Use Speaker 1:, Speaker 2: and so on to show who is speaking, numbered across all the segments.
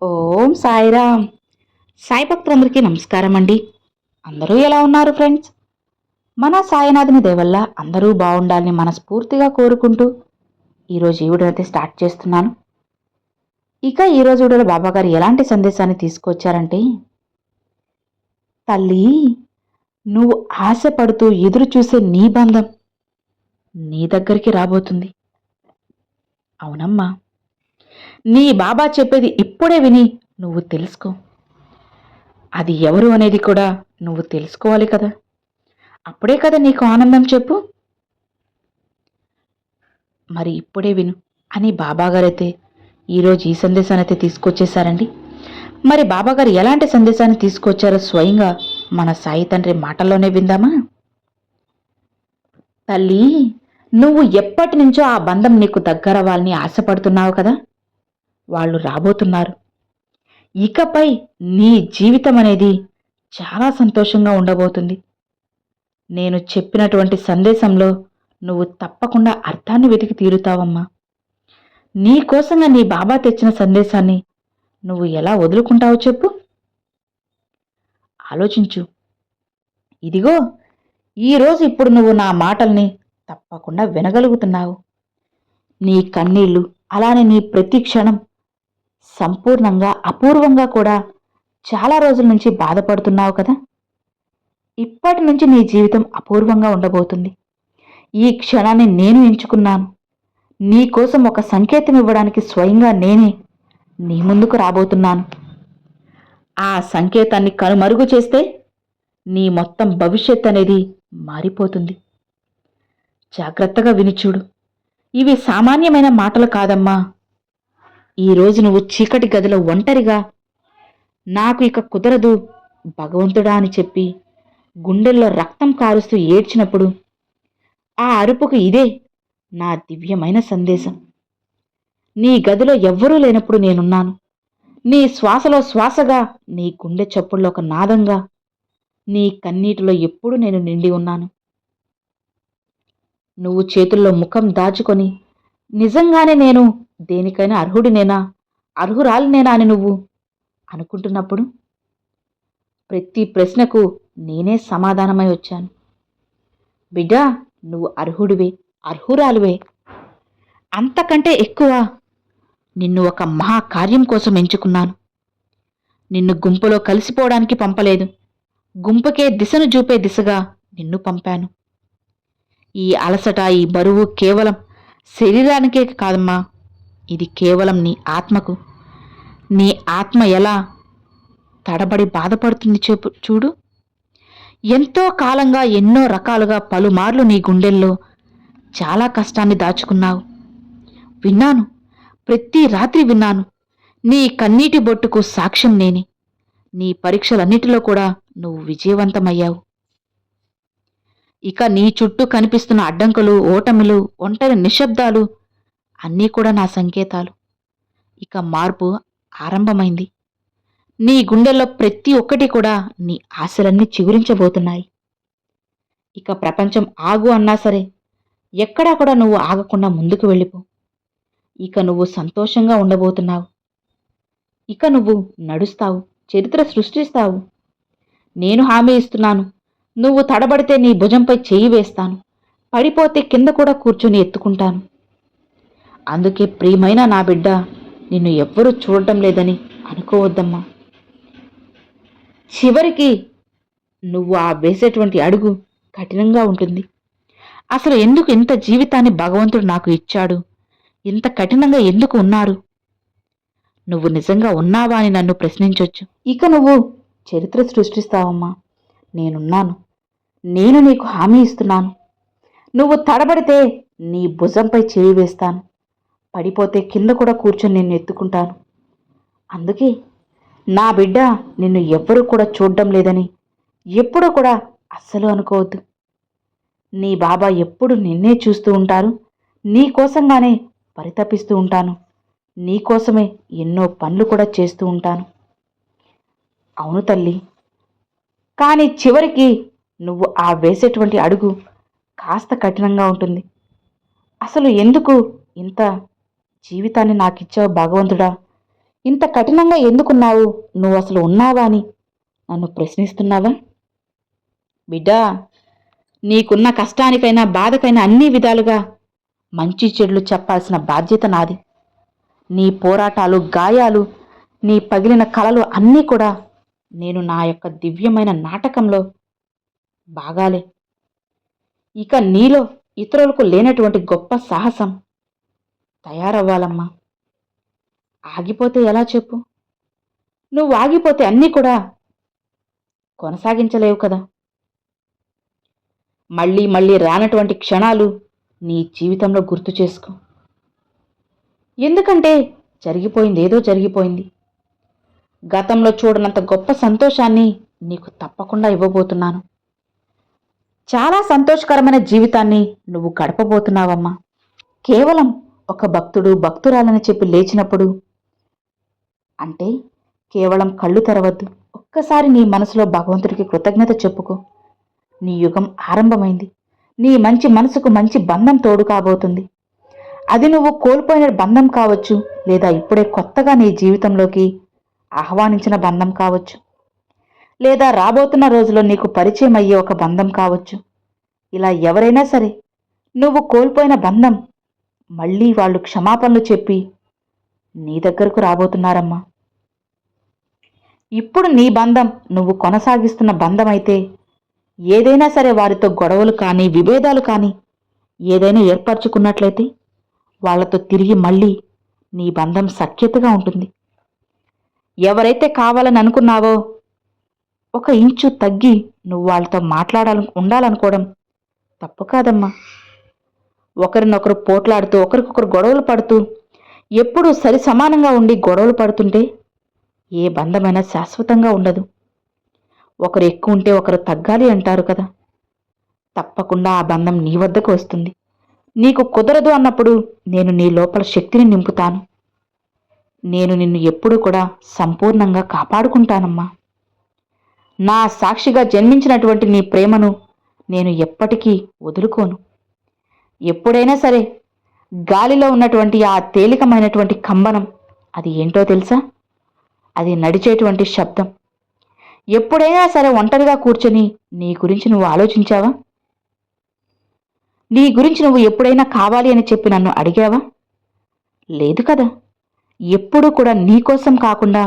Speaker 1: ఓం సాయిరామ్. సాయి భక్తులందరికీ నమస్కారం అండి. అందరూ ఎలా ఉన్నారు ఫ్రెండ్స్? మన సాయినాథుని దయవల్ల అందరూ బాగుండాలని మనస్ఫూర్తిగా కోరుకుంటూ ఈరోజు ఈ వీడియో అయితే స్టార్ట్ చేస్తున్నాను. ఇక ఈరోజు వీడియోలో బాబాగారు ఎలాంటి సందేశాన్ని తీసుకొచ్చారంటే, తల్లి, నువ్వు ఆశపడుతూ ఎదురు చూసే నీ బంధం నీ దగ్గరికి రాబోతుంది. అవునమ్మా, నీ బాబా చెప్పేది ఇప్పుడే విని నువ్వు తెలుసుకో. అది ఎవరు అనేది కూడా నువ్వు తెలుసుకోవాలి కదా. అప్పుడే కదా నీకు ఆనందం. చెప్పు. మరి ఇప్పుడే విను అని బాబాగారైతే ఈరోజు ఈ సందేశాన్ని అయితే తీసుకొచ్చేశారండి. మరి బాబాగారు ఎలాంటి సందేశాన్ని తీసుకొచ్చారో స్వయంగా మన సాయి తండ్రి మాటల్లోనే విందామా? తల్లి, నువ్వు ఎప్పటి నుంచో ఆ బంధం నీకు దగ్గరవ్వాలని ఆశపడుతున్నావు కదా. వాళ్ళు రాబోతున్నారు. ఇకపై నీ జీవితం అనేది చాలా సంతోషంగా ఉండబోతుంది. నేను చెప్పినటువంటి సందేశంలో నువ్వు తప్పకుండా అర్థాన్ని వెతికి తీరుతావమ్మా. నీకోసంగా నీ బాబా తెచ్చిన సందేశాన్ని నువ్వు ఎలా వదులుకుంటావో చెప్పు. ఆలోచించు. ఇదిగో, ఈరోజు ఇప్పుడు నువ్వు నా మాటల్ని తప్పకుండా వినగలుగుతున్నావు. నీ కన్నీళ్లు, అలానే నీ ప్రతి క్షణం సంపూర్ణంగా అపూర్వంగా కూడా చాలా రోజుల నుంచి బాధపడుతున్నావు కదా. ఇప్పటి నుంచి నీ జీవితం అపూర్వంగా ఉండబోతుంది. ఈ క్షణాన్ని నేను ఎంచుకున్నాను. నీకోసం ఒక సంకేతం ఇవ్వడానికి స్వయంగా నేనే నీ ముందుకు రాబోతున్నాను. ఆ సంకేతాన్ని కనుమరుగు చేస్తే నీ మొత్తం భవిష్యత్ అనేది మారిపోతుంది. జాగ్రత్తగా వినిచూడు. ఇవి సామాన్యమైన మాటలు కాదమ్మా. ఈరోజు నువ్వు చీకటి గదిలో ఒంటరిగా నాకు ఇక కుదరదు భగవంతుడా అని చెప్పి గుండెల్లో రక్తం కారుస్తూ ఏడ్చినప్పుడు ఆ అరుపుకు ఇదే నా దివ్యమైన సందేశం. నీ గదిలో ఎవ్వరూ లేనప్పుడు నేనున్నాను. నీ శ్వాసలో శ్వాసగా, నీ గుండె చప్పుల్లో ఒక నాదంగా, నీ కన్నీటిలో ఎప్పుడూ నేను నిండి ఉన్నాను. నువ్వు చేతుల్లో ముఖం దాచుకొని నిజంగానే నేను దేనికైనా అర్హుడినేనా, అర్హురాలినేనా అని నువ్వు అనుకుంటున్నప్పుడు ప్రతి ప్రశ్నకు నేనే సమాధానమై వచ్చాను. బిడ్డా, నువ్వు అర్హుడివే, అర్హురాలువే. అంతకంటే ఎక్కువ నిన్ను ఒక మహాకార్యం కోసం ఎంచుకున్నాను. నిన్ను గుంపులో కలిసిపోవడానికి పంపలేదు. గుంపుకే దిశను చూపే దిశగా నిన్ను పంపాను. ఈ అలసట, ఈ బరువు కేవలం శరీరానికే కాదమ్మా, ఇది కేవలం నీ ఆత్మకు. నీ ఆత్మ ఎలా తడబడి బాధపడుతుంది చూడు. ఎంతో కాలంగా, ఎన్నో రకాలుగా, పలుమార్లు నీ గుండెల్లో చాలా కష్టాన్ని దాచుకున్నావు. విన్నాను, ప్రతి రాత్రి విన్నాను. నీ కన్నీటి బొట్టుకు సాక్ష్యం నేనే. నీ పరీక్షలన్నిటిలో కూడా నువ్వు విజయవంతమయ్యావు. ఇక నీ చుట్టూ కనిపిస్తున్న అడ్డంకులు, ఓటమిలు, ఒంటరి నిశ్శబ్దాలు అన్నీ కూడా నా సంకేతాలు. ఇక మార్పు ఆరంభమైంది. నీ గుండెల్లో ప్రతి ఒక్కటి కూడా నీ ఆశలన్నీ చిగురించబోతున్నాయి. ఇక ప్రపంచం ఆగు అన్నా సరే ఎక్కడా కూడా నువ్వు ఆగకుండా ముందుకు వెళ్ళిపో. ఇక నువ్వు సంతోషంగా ఉండబోతున్నావు. ఇక నువ్వు నడుస్తావు, చరిత్ర సృష్టిస్తావు. నేను హామీ ఇస్తున్నాను. నువ్వు తడబడితే నీ భుజంపై చెయ్యి వేస్తాను. పడిపోతే కింద కూడా కూర్చొని ఎత్తుకుంటాను. అందుకే ప్రియమైన నా బిడ్డ, నిన్ను ఎవ్వరూ చూడటం లేదని అనుకోవద్దమ్మా. చివరికి నువ్వు ఆ వేసేటువంటి అడుగు కఠినంగా ఉంటుంది. అసలు ఎందుకు ఇంత జీవితాన్ని భగవంతుడు నాకు ఇచ్చాడు? ఇంత కఠినంగా ఎందుకు ఉన్నారు? నువ్వు నిజంగా ఉన్నావా అని నన్ను ప్రశ్నించొచ్చు. ఇక నువ్వు చరిత్ర సృష్టిస్తావమ్మా. నేనున్నాను. నేను నీకు హామీ ఇస్తున్నాను. నువ్వు తడబడితే నీ భుజంపై చేయి వేస్తాను. పడిపోతే కింద కూడా కూర్చొని నిన్ను ఎత్తుకుంటాను. అందుకే నా బిడ్డ, నిన్ను ఎవ్వరూ కూడా చూడడం లేదని ఎప్పుడూ కూడా అస్సలు అనుకోవద్దు. నీ బాబా ఎప్పుడు నిన్నే చూస్తూ ఉంటారు. నీకోసంగానే పరితపిస్తూ ఉంటాను. నీకోసమే ఎన్నో పనులు కూడా చేస్తూ ఉంటాను. అవును తల్లి, కానీ చివరికి నువ్వు ఆ వేసేటువంటి అడుగు కాస్త కఠినంగా ఉంటుంది. అసలు ఎందుకు ఇంత జీవితాన్ని నాకిచ్చావు భగవంతుడా? ఇంత కఠినంగా ఎందుకున్నావు? నువ్వు అసలు ఉన్నావా అని నన్ను ప్రశ్నిస్తున్నావా? బిడ్డా, నీకున్న కష్టానికైనా బాధకైనా అన్ని విధాలుగా మంచి చెడులు చెప్పాల్సిన బాధ్యత నాది. నీ పోరాటాలు, గాయాలు, నీ పగిలిన కలలు అన్నీ కూడా నేను నా యొక్క దివ్యమైన నాటకంలో భాగాలే. ఇక నీలో ఇతరులకు లేనటువంటి గొప్ప సాహసం తయారవ్వాలమ్మా. ఆగిపోతే ఎలా చెప్పు? నువ్వు ఆగిపోతే అన్నీ కూడా కొనసాగించలేవు కదా. మళ్ళీ మళ్ళీ రానటువంటి క్షణాలు నీ జీవితంలో గుర్తు చేసుకో. ఎందుకంటే జరిగిపోయింది ఏదో జరిగిపోయింది. గతంలో చూడనంత గొప్ప సంతోషాన్ని నీకు తప్పకుండా ఇవ్వబోతున్నాను. చాలా సంతోషకరమైన జీవితాన్ని నువ్వు గడపబోతున్నావమ్మా. కేవలం ఒక భక్తుడు భక్తురాలని చెప్పి లేచినప్పుడు అంటే కేవలం కళ్ళు తెరవద్దు. ఒక్కసారి నీ మనసులో భగవంతుడికి కృతజ్ఞత చెప్పుకో. నీ యుగం ఆరంభమైంది. నీ మంచి మనసుకు మంచి బంధం తోడు కాబోతుంది. అది నువ్వు కోల్పోయిన బంధం కావచ్చు, లేదా ఇప్పుడే కొత్తగా నీ జీవితంలోకి ఆహ్వానించిన బంధం కావచ్చు, లేదా రాబోతున్న రోజులో నీకు పరిచయం అయ్యే ఒక బంధం కావచ్చు. ఇలా ఎవరైనా సరే నువ్వు కోల్పోయిన బంధం మళ్ళీ వాళ్ళు క్షమాపణలు చెప్పి నీ దగ్గరకు రాబోతున్నారమ్మా. ఇప్పుడు నీ బంధం నువ్వు కొనసాగిస్తున్న బంధం అయితే ఏదైనా సరే వారితో గొడవలు కానీ విభేదాలు కానీ ఏదైనా ఏర్పరచుకున్నట్లయితే వాళ్లతో తిరిగి మళ్ళీ నీ బంధం సఖ్యతగా ఉంటుంది. ఎవరైతే కావాలని అనుకున్నావో ఒక ఇంచు తగ్గి నువ్వు వాళ్ళతో ఉండాలనుకోవడం తప్పు కాదమ్మా. ఒకరినొకరు పోట్లాడుతూ ఒకరికొకరు గొడవలు పడుతూ ఎప్పుడూ సరి సమానంగా ఉండి గొడవలు పడుతుంటే ఏ బంధమైనా శాశ్వతంగా ఉండదు. ఒకరు ఎక్కువ ఉంటే ఒకరు తగ్గాలి అంటారు కదా. తప్పకుండా ఆ బంధం నీ వద్దకు వస్తుంది. నీకు కుదరదు అన్నప్పుడు నేను నీ లోపల శక్తిని నింపుతాను. నేను నిన్ను ఎప్పుడూ కూడా సంపూర్ణంగా కాపాడుకుంటానమ్మా. నా సాక్షిగా జన్మించినటువంటి నీ ప్రేమను నేను ఎప్పటికీ వదులుకోను. ఎప్పుడైనా సరే గాలిలో ఉన్నటువంటి ఆ తేలికమైనటువంటి కంబనం అది ఏంటో తెలుసా? అది నడిచేటువంటి శబ్దం. ఎప్పుడైనా సరే ఒంటరిగా కూర్చొని నీ గురించి నువ్వు ఆలోచించావా? నీ గురించి నువ్వు ఎప్పుడైనా కావాలి అని చెప్పి నన్ను అడిగావా? లేదు కదా. ఎప్పుడూ కూడా నీ కోసం కాకుండా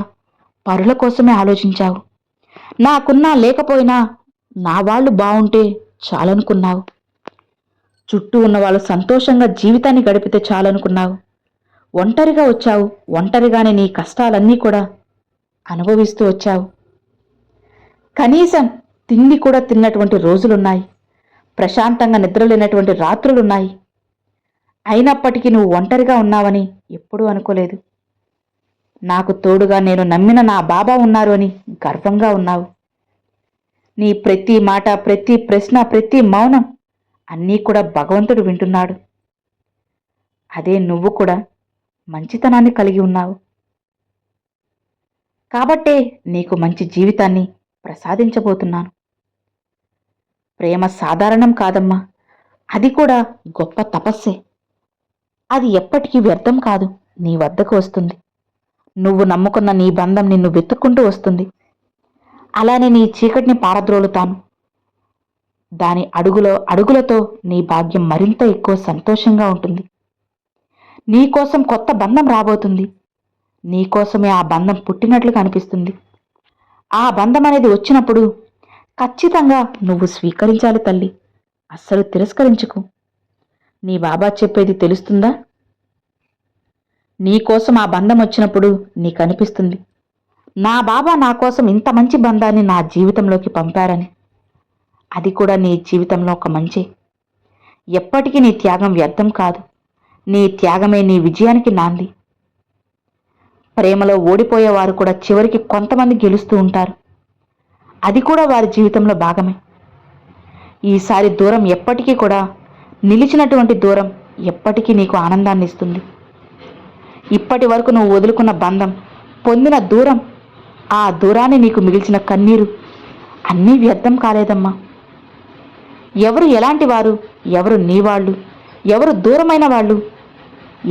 Speaker 1: పరుల కోసమే ఆలోచించావు. నాకున్నా లేకపోయినా నా వాళ్ళు బావుంటే చాలనుకున్నావు. చుట్టూ ఉన్న వాళ్ళు సంతోషంగా జీవితాన్ని గడిపితే చాలనుకున్నావు. ఒంటరిగా వచ్చావు. ఒంటరిగానే నీ కష్టాలన్నీ కూడా అనుభవిస్తూ వచ్చావు. కనీసం తిండి కూడా తిన్నటువంటి రోజులున్నాయి. ప్రశాంతంగా నిద్రలేనటువంటి రాత్రులున్నాయి. అయినప్పటికీ నువ్వు ఒంటరిగా ఉన్నావని ఎప్పుడూ అనుకోలేదు. నాకు తోడుగా నేను నమ్మిన నా బాబా ఉన్నారు అని గర్వంగా ఉన్నావు. నీ ప్రతి మాట, ప్రతి ప్రశ్న, ప్రతి మౌనం అన్నీ కూడా భగవంతుడు వింటున్నాడు. అదే నువ్వు కూడా మంచితనాన్ని కలిగి ఉన్నావు. కాబట్టే నీకు మంచి జీవితాన్ని ప్రసాదించబోతున్నాను. ప్రేమ సాధారణం కాదమ్మా. అది కూడా గొప్ప తపస్సే. అది ఎప్పటికీ వ్యర్థం కాదు. నీ వద్దకు వస్తుంది. నువ్వు నమ్ముకున్న నీ బంధం నిన్ను వెతుక్కుంటూ వస్తుంది. అలానే నీ చీకటిని పారద్రోలుతాను. దాని అడుగులతో నీ భాగ్యం మరింత ఎక్కువ సంతోషంగా ఉంటుంది. నీకోసం కొత్త బంధం రాబోతుంది. నీకోసమే ఆ బంధం పుట్టినట్లుగా అనిపిస్తుంది. ఆ బంధం అనేది వచ్చినప్పుడు ఖచ్చితంగా నువ్వు స్వీకరించాలి తల్లి. అస్సలు తిరస్కరించుకు. నీ బాబా చెప్పేది తెలుస్తుందా? నీకోసం ఆ బంధం వచ్చినప్పుడు నీకు అనిపిస్తుంది, నా బాబా నా కోసం ఇంత మంచి బంధాన్ని నా జీవితంలోకి పంపారని. అది కూడా నీ జీవితంలో ఒక మంచి. ఎప్పటికీ నీ త్యాగం వ్యర్థం కాదు. నీ త్యాగమే నీ విజయానికి నాంది. ప్రేమలో ఓడిపోయేవారు కూడా చివరికి కొంతమంది గెలుస్తూ ఉంటారు. అది కూడా వారి జీవితంలో భాగమే. ఈసారి దూరం ఎప్పటికీ కూడా నిలిచినటువంటి దూరం ఎప్పటికీ నీకు ఆనందాన్ని ఇస్తుంది. ఇప్పటి వరకు నువ్వు వదులుకున్న బంధం, పొందిన దూరం, ఆ దూరాన్ని నీకు మిగిల్చిన కన్నీరు అన్నీ వ్యర్థం కాలేదమ్మా. ఎవరు ఎలాంటి వారు, ఎవరు నీ వాళ్ళు, ఎవరు దూరమైన వాళ్ళు,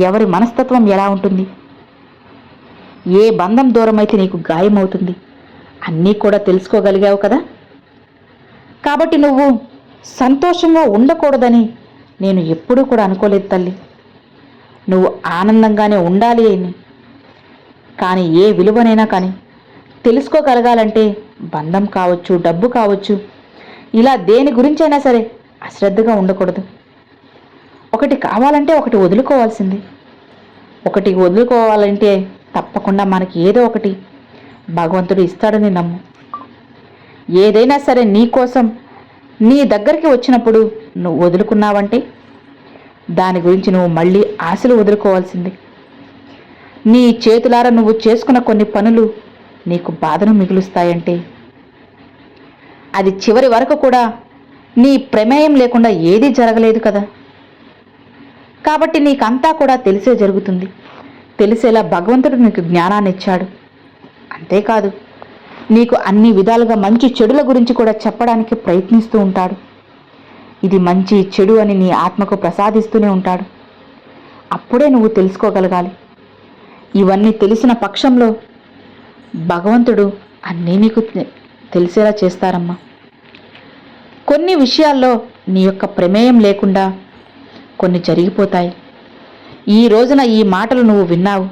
Speaker 1: ఎవరి మనస్తత్వం ఎలా ఉంటుంది? ఏ బంధం దూరమైతే నీకు గాయమవుతుంది అన్నీ కూడా తెలుసుకోగలిగావు కదా. కాబట్టి నువ్వు సంతోషంగా ఉండకూడదని నేను ఎప్పుడూ కూడా అనుకోలేదు తల్లి. నువ్వు ఆనందంగానే ఉండాలి అని. కానీ ఏ విలువనైనా కానీ తెలుసుకోగలగాలంటే బంధం కావచ్చు, డబ్బు కావచ్చు, ఇలా దేని గురించైనా సరే అశ్రద్ధగా ఉండకూడదు. ఒకటి కావాలంటే ఒకటి వదులుకోవాల్సింది. ఒకటి వదులుకోవాలంటే తప్పకుండా మనకి ఏదో ఒకటి భగవంతుడు ఇస్తాడని నమ్ము. ఏదైనా సరే నీ కోసం నీ దగ్గరికి వచ్చినప్పుడు నువ్వు వదులుకున్నావంటే దాని గురించి నువ్వు మళ్ళీ ఆశలు వదులుకోవాల్సింది. నీ చేతులారా నువ్వు చేసుకున్న కొన్ని పనులు నీకు బాధను మిగులుస్తాయంటే అది చివరి వరకు కూడా నీ ప్రమేయం లేకుండా ఏదీ జరగలేదు కదా. కాబట్టి నీకంతా కూడా తెలిసే జరుగుతుంది. తెలిసేలా భగవంతుడు నీకు జ్ఞానాన్ని ఇచ్చాడు. అంతేకాదు నీకు అన్ని విధాలుగా మంచి చెడుల గురించి కూడా చెప్పడానికి ప్రయత్నిస్తూ ఉంటాడు. ఇది మంచి చెడు అని నీ ఆత్మకు ప్రసాదిస్తూనే ఉంటాడు. అప్పుడే నువ్వు తెలుసుకోగలగాలి. ఇవన్నీ తెలిసిన పక్షంలో భగవంతుడు అన్నీ నీకు తెలిసేలా చేస్తారమ్మా. కొన్ని విషయాల్లో నీ యొక్క ప్రమేయం లేకుండా కొన్ని జరిగిపోతాయి. ఈ రోజున ఈ మాటలు నువ్వు విన్నావు.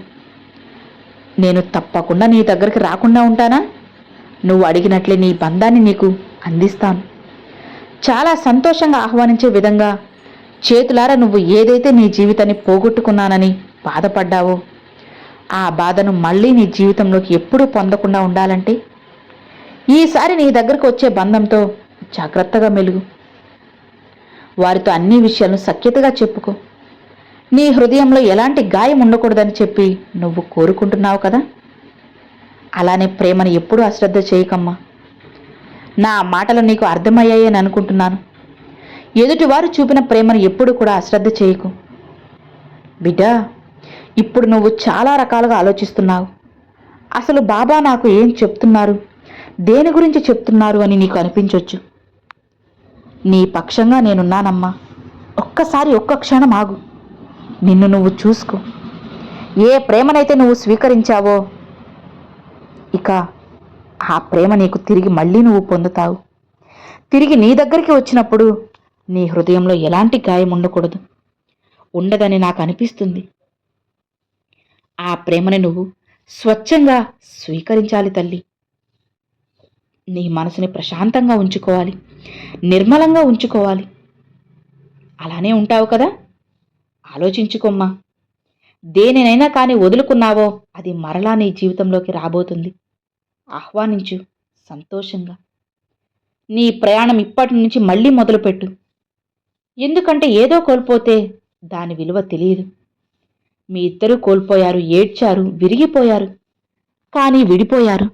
Speaker 1: నేను తప్పకుండా నీ దగ్గరికి రాకుండా ఉంటానా? నువ్వు అడిగినట్లే నీ బంధాన్ని నీకు అందిస్తాను. చాలా సంతోషంగా ఆహ్వానించే విధంగా చేతులారా నువ్వు ఏదైతే నీ జీవితాన్ని పోగొట్టుకున్నానని బాధపడ్డావో ఆ బాధను మళ్ళీ నీ జీవితంలోకి ఎప్పుడూ పొందకుండా ఉండాలంటే ఈసారి నీ దగ్గరకు వచ్చే బంధంతో జాగ్రత్తగా మెలుగు. వారితో అన్ని విషయాలను సఖ్యతగా చెప్పుకో. నీ హృదయంలో ఎలాంటి గాయం ఉండకూడదని చెప్పి నువ్వు కోరుకుంటున్నావు కదా. అలానే ప్రేమను ఎప్పుడూ అశ్రద్ధ చేయకమ్మా. నా మాటలు నీకు అర్థమయ్యాయని అనుకుంటున్నాను. ఎదుటివారు చూపిన ప్రేమను ఎప్పుడూ కూడా అశ్రద్ధ చేయకు బిడ్డా. ఇప్పుడు నువ్వు చాలా రకాలుగా ఆలోచిస్తున్నావు. అసలు బాబా నాకు ఏం చెప్తున్నారు, దేని గురించి చెప్తున్నారు అని నీకు అనిపించవచ్చు. నీ పక్షంగా నేనున్నానమ్మా. ఒక్కసారి ఒక్క క్షణం ఆగు. నిన్ను నువ్వు చూసుకో. ఏ ప్రేమనైతే నువ్వు స్వీకరించావో ఇక ఆ ప్రేమ నీకు తిరిగి మళ్ళీ నువ్వు పొందుతావు. తిరిగి నీ దగ్గరికి వచ్చినప్పుడు నీ హృదయంలో ఎలాంటి గాయం ఉండకూడదు, ఉండదని నాకు అనిపిస్తుంది. ఆ ప్రేమని నువ్వు స్వచ్ఛంగా స్వీకరించాలి తల్లి. నీ మనసుని ప్రశాంతంగా ఉంచుకోవాలి, నిర్మలంగా ఉంచుకోవాలి. అలానే ఉంటావు కదా. ఆలోచించుకోమ్మా. దేనినైనా కానీ వదులుకున్నావో అది మరలా నీ జీవితంలోకి రాబోతుంది. ఆహ్వానించు సంతోషంగా. నీ ప్రయాణం ఇప్పటి నుంచి మళ్ళీ మొదలుపెట్టు. ఎందుకంటే ఏదో కోల్పోతే దాని విలువ తెలియదు. మీ ఇద్దరూ కోల్పోయారు, ఏడ్చారు, విరిగిపోయారు, కానీ విడిపోయారు.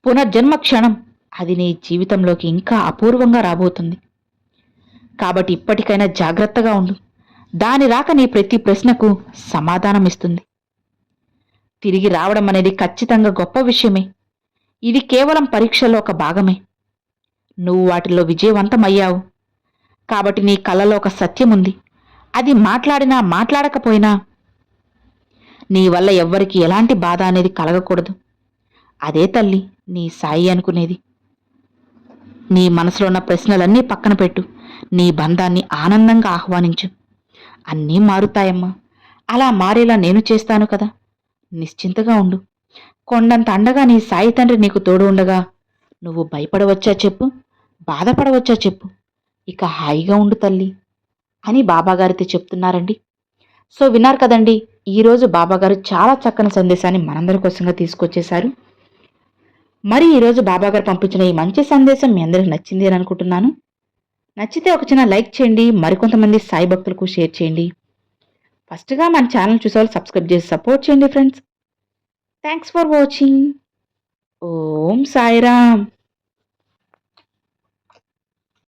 Speaker 1: పునర్జన్మ క్షణం అది నీ జీవితంలోకి ఇంకా అపూర్వంగా రాబోతుంది. కాబట్టి ఇప్పటికైనా జాగ్రత్తగా ఉండు. దాని రాక నీ ప్రతి ప్రశ్నకు సమాధానం ఇస్తుంది. తిరిగి రావడం అనేది ఖచ్చితంగా గొప్ప విషయమే. ఇది కేవలం పరీక్షలో ఒక భాగమే. నువ్వు వాటిలో విజయవంతమయ్యావు. కాబట్టి నీ కళ్ళలో ఒక సత్యం ఉంది. అది మాట్లాడినా మాట్లాడకపోయినా నీ వల్ల ఎవ్వరికి ఎలాంటి బాధ అనేది కలగకూడదు. అదే తల్లి నీ సాయి అనుకునేది. నీ మనసులో ఉన్న ప్రశ్నలన్నీ పక్కన పెట్టు. నీ బంధాన్ని ఆనందంగా ఆహ్వానించు. అన్నీ మారుతాయమ్మా. అలా మారేలా నేను చేస్తాను కదా. నిశ్చింతగా ఉండు. కొండంత అండగా నీ సాయి తండ్రి నీకు తోడు ఉండగా నువ్వు భయపడవచ్చా చెప్పు, బాధపడవచ్చా చెప్పు. ఇక హాయిగా ఉండు తల్లి అని బాబాగారితో చెప్తున్నారండి. సో విన్నారు కదండి, ఈరోజు బాబాగారు చాలా చక్కని సందేశాన్ని మనందరి కోసంగా తీసుకొచ్చేశారు. మరి ఈరోజు బాబాగారు పంపించిన ఈ మంచి సందేశం మీ అందరికి నచ్చింది అని అనుకుంటున్నాను. నచ్చితే ఒక చిన్న లైక్ చేయండి, మరికొంతమంది సాయి భక్తులకు షేర్ చేయండి. ఫస్ట్గా మన ఛానల్ చూసేవాళ్ళు సబ్స్క్రైబ్ చేసి సపోర్ట్ చేయండి ఫ్రెండ్స్. Thanks for watching. ఓం సాయిరామ్.